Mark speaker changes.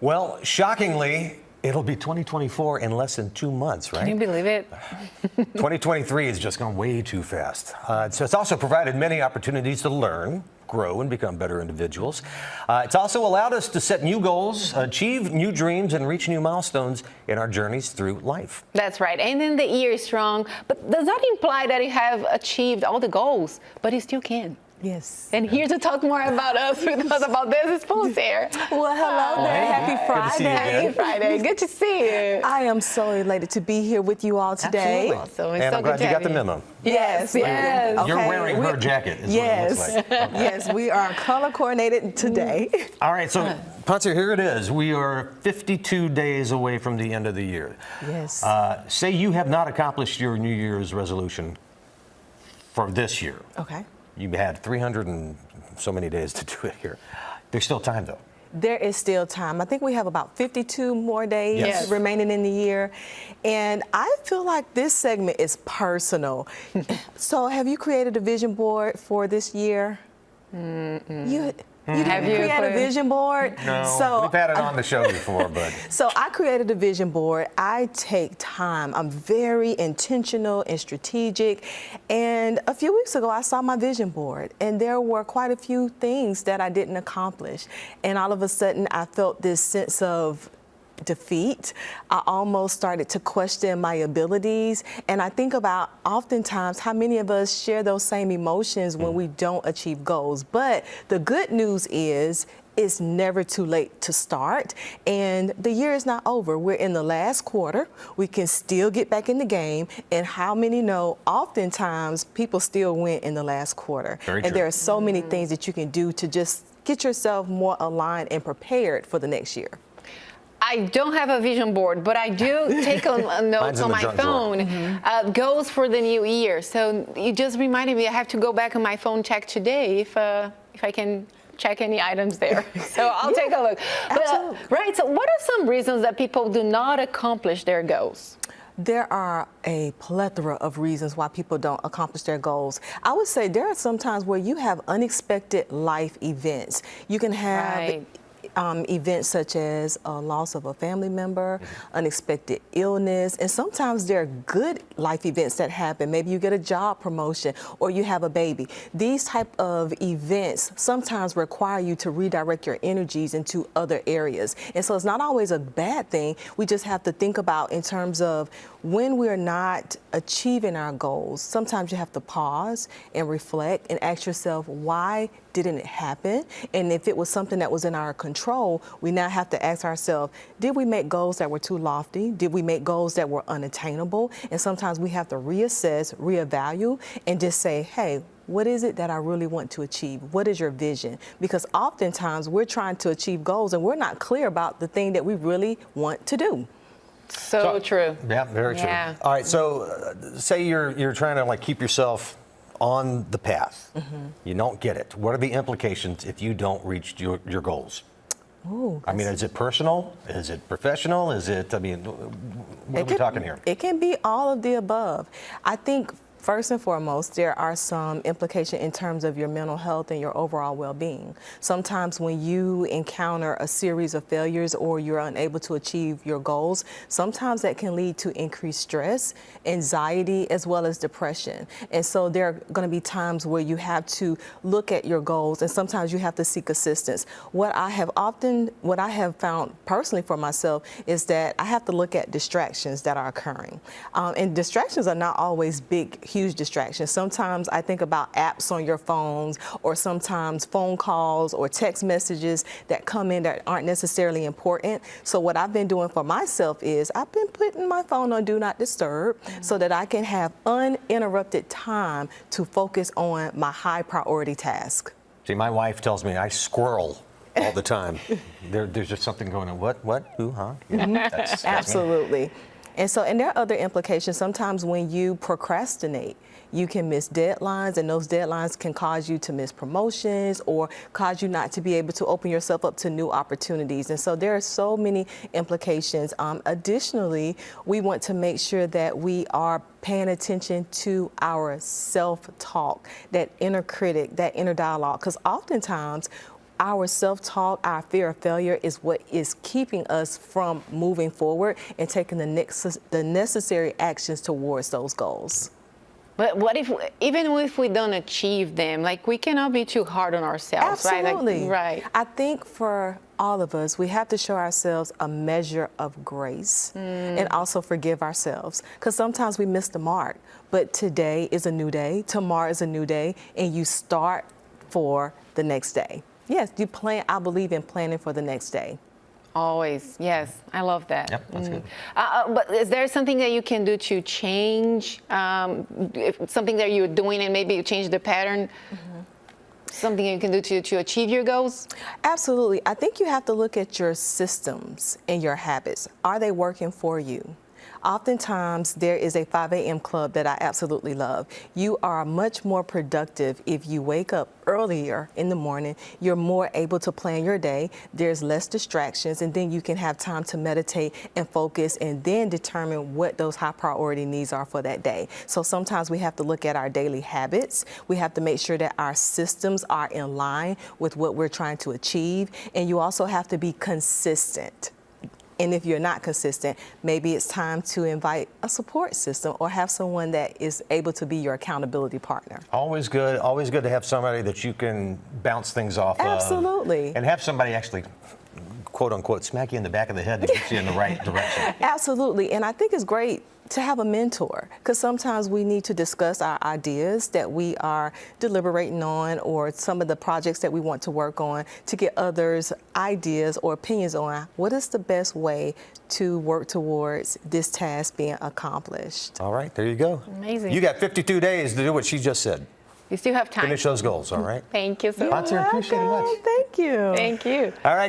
Speaker 1: Well, shockingly, it'll be 2024 in less than 2 months, right?
Speaker 2: Can you believe it?
Speaker 1: 2023 has just gone way too fast. So it's also provided many opportunities to learn, grow, and become better individuals. It's also allowed us to set new goals, achieve new dreams, and reach new milestones in our journeys through life.
Speaker 2: That's right. Ending the year strong, but does not imply that you have achieved all the goals, but you still can.
Speaker 3: Yes.
Speaker 2: And here to talk more about us with us about this is Pools here.
Speaker 3: Well, hello there.
Speaker 1: Hey.
Speaker 3: Happy
Speaker 1: Good to
Speaker 3: Friday.
Speaker 1: see you again.
Speaker 2: Happy Friday. Good to see you.
Speaker 3: I am so elated to be here with you all today.
Speaker 1: Absolutely.
Speaker 2: So it's
Speaker 1: And
Speaker 2: so
Speaker 1: I'm
Speaker 2: good
Speaker 1: glad
Speaker 2: to
Speaker 1: you
Speaker 2: have
Speaker 1: got the
Speaker 2: you.
Speaker 1: memo.
Speaker 3: Yes.
Speaker 2: Yes.
Speaker 1: You're
Speaker 3: Okay,
Speaker 1: wearing her jacket, is
Speaker 3: yes.
Speaker 1: what it looks like. Okay.
Speaker 3: Yes, we are color coordinated today.
Speaker 1: All right, so Ponce, here it is. We are 52 days away from the end of the year.
Speaker 3: Yes.
Speaker 1: Say you have not accomplished your New Year's resolution for this year.
Speaker 3: Okay.
Speaker 1: You had 300 and so many days to do it here. There's still time, though.
Speaker 3: There is still time. I think we have about 52 more days
Speaker 1: Yes.
Speaker 3: remaining in the year. And I feel like this segment is personal. So have you created a vision board for this year? You
Speaker 2: Have
Speaker 3: didn't
Speaker 2: you
Speaker 3: create a
Speaker 2: put-
Speaker 3: vision board?
Speaker 1: No,
Speaker 3: So
Speaker 1: we've had it on the show before, but
Speaker 3: So I created a vision board. I take time. I'm very intentional and strategic. And a few weeks ago, I saw my vision board, and there were quite a few things that I didn't accomplish. And all of a sudden, I felt this sense of defeat. I almost started to question my abilities. And I think about oftentimes how many of us share those same emotions when we don't achieve goals. But the good news is, it's never too late to start, and the year is not over. We're in the last quarter. We can still get back in the game, and how many know oftentimes people still win in the last quarter.
Speaker 1: Very
Speaker 3: and
Speaker 1: true.
Speaker 3: there are so many things that you can do to just get yourself more aligned and prepared for the next year.
Speaker 2: I don't have a vision board, but I do take on
Speaker 1: Mine's
Speaker 2: notes
Speaker 1: in
Speaker 2: on
Speaker 1: the
Speaker 2: my
Speaker 1: junk drawer.
Speaker 2: phone, goals for the new year. So you just reminded me I have to go back on my phone, check today if I can check any items there. So I'll take a look.
Speaker 3: absolutely.
Speaker 2: Right, so what are some reasons that people do not accomplish their goals?
Speaker 3: There are a plethora of reasons why people don't accomplish their goals. I would say there are some times where you have unexpected life events. You can have
Speaker 2: Right.
Speaker 3: events such as a loss of a family member, unexpected illness, and sometimes there are good life events that happen. Maybe you get a job promotion or you have a baby. These type of events sometimes require you to redirect your energies into other areas. And so it's not always a bad thing. We just have to think about in terms of when we're not achieving our goals, sometimes you have to pause and reflect and ask yourself, why didn't it happen? And if it was something that was in our control, we now have to ask ourselves, did we make goals that were too lofty? Did we make goals that were unattainable? And sometimes we have to reassess, reevaluate, and just say, hey, what is it that I really want to achieve? What is your vision? Because oftentimes we're trying to achieve goals and we're not clear about the thing that we really want to do.
Speaker 2: So true.
Speaker 1: Yeah, very true.
Speaker 2: Yeah.
Speaker 1: All right, so say you're trying to like keep yourself on the path. You don't get it. What are the implications if you don't reach your goals?
Speaker 3: Ooh,
Speaker 1: I mean, is it personal? Is it professional? Is it, I mean, what are we talking here?
Speaker 3: It can be all of the above. I think first and foremost, there are some implications in terms of your mental health and your overall well-being. Sometimes when you encounter a series of failures or you're unable to achieve your goals, sometimes that can lead to increased stress, anxiety, as well as depression. And so there are going to be times where you have to look at your goals, and sometimes you have to seek assistance. What I have found personally for myself is that I have to look at distractions that are occurring. And distractions are not always big, huge distractions. Sometimes I think about apps on your phones, or sometimes phone calls or text messages that come in that aren't necessarily important. So what I've been doing for myself is I've been putting my phone on Do Not Disturb so that I can have uninterrupted time to focus on my high priority task.
Speaker 1: See, my wife tells me I squirrel all the time. There's just something going on. What, who, huh? Yeah, that's me.
Speaker 3: Absolutely. And there are other implications. Sometimes when you procrastinate, you can miss deadlines, and those deadlines can cause you to miss promotions or cause you not to be able to open yourself up to new opportunities. And so there are so many implications. Additionally, we want to make sure that we are paying attention to our self-talk, that inner critic, that inner dialogue, because oftentimes our self-talk, our fear of failure is what is keeping us from moving forward and taking the necessary actions towards those goals.
Speaker 2: But what if, even if we don't achieve them, like we cannot be too hard on ourselves,
Speaker 3: Absolutely.
Speaker 2: right? Like, right.
Speaker 3: I think for all of us, we have to show ourselves a measure of grace and also forgive ourselves. Because sometimes we miss the mark. But today is a new day, tomorrow is a new day, and you start for the next day. Yes, you plan. I believe in planning for the next day.
Speaker 2: Always, yes. I love that.
Speaker 1: Yep, that's good.
Speaker 2: But is there something that you can do to change something that you're doing and maybe you change the pattern? Something you can do to achieve your goals?
Speaker 3: Absolutely. I think you have to look at your systems and your habits. Are they working for you? Oftentimes, there is a 5 a.m. club that I absolutely love. You are much more productive if you wake up earlier in the morning. You're more able to plan your day. There's less distractions, and then you can have time to meditate and focus and then determine what those high priority needs are for that day. So sometimes we have to look at our daily habits. We have to make sure that our systems are in line with what we're trying to achieve. And you also have to be consistent. And if you're not consistent, maybe it's time to invite a support system or have someone that is able to be your accountability partner.
Speaker 1: Always good to have somebody that you can bounce things off
Speaker 3: Absolutely.
Speaker 1: of. And have somebody actually, quote unquote, smack you in the back of the head to get you in the right direction.
Speaker 3: Absolutely. And I think it's great to have a mentor, because sometimes we need to discuss our ideas that we are deliberating on or some of the projects that we want to work on to get others' ideas or opinions on what is the best way to work towards this task being accomplished.
Speaker 1: All right, there you go.
Speaker 2: Amazing.
Speaker 1: You got 52 days to do what she just said.
Speaker 2: You still have time.
Speaker 1: Finish those goals, all right?
Speaker 2: Thank you so much.
Speaker 1: Sponsor, appreciate it much.
Speaker 3: Thank you.
Speaker 2: Thank you.
Speaker 1: All right.